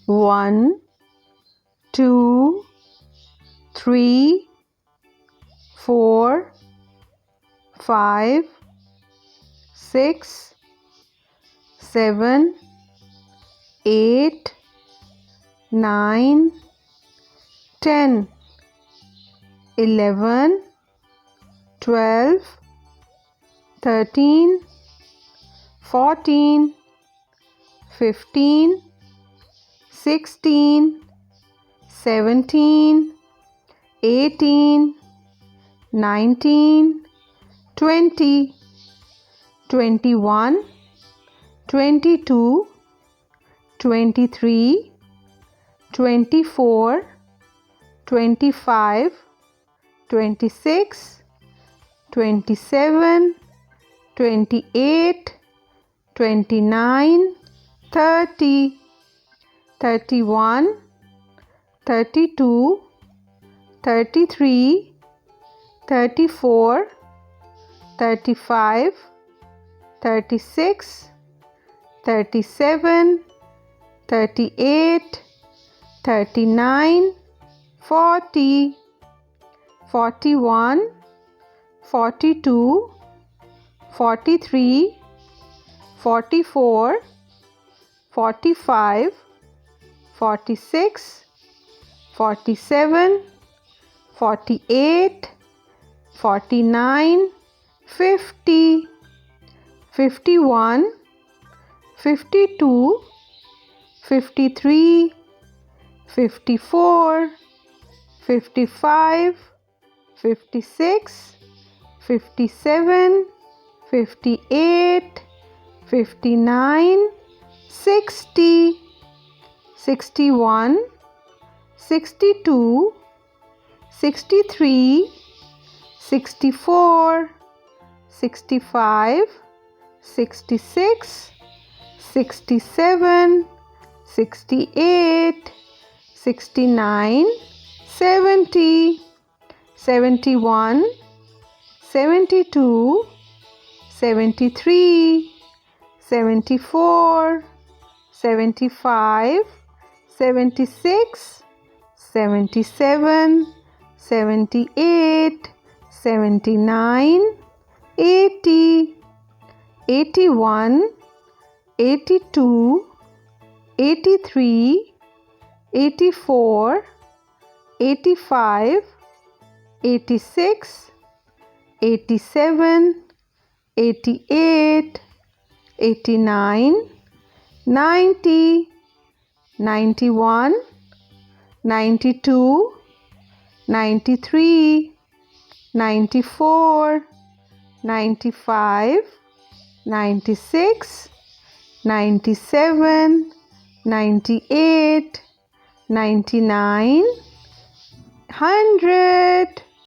1, 2, 3, 4, 5, 6, 7, 8, 9, 10, 11, 12, 13, 14, 15, 16, 17, 18, 19, 20, 21, 22, 23, 24, 25, 26, 27, 28, 29, 30, 31, 32, 33, 34, 35, 36, 37, 38, 39, 40, 41, 42, 43, 44, 45, 46, 47, 48, 49, 50, 51, 52, 53, 54, 55, 56, 57, 58, 59, 60, 61, 62, 63, 64, 65, 66, 67, 68, 69, 70, 71, 72, 73, 74, 75, 76, 77, 78, 79, 80, 81, 82, 83, 84, 85, 86, 87, 88, 89, 90, 91, 92, 93, 94, 95, 96, 97, 98, 99, 100.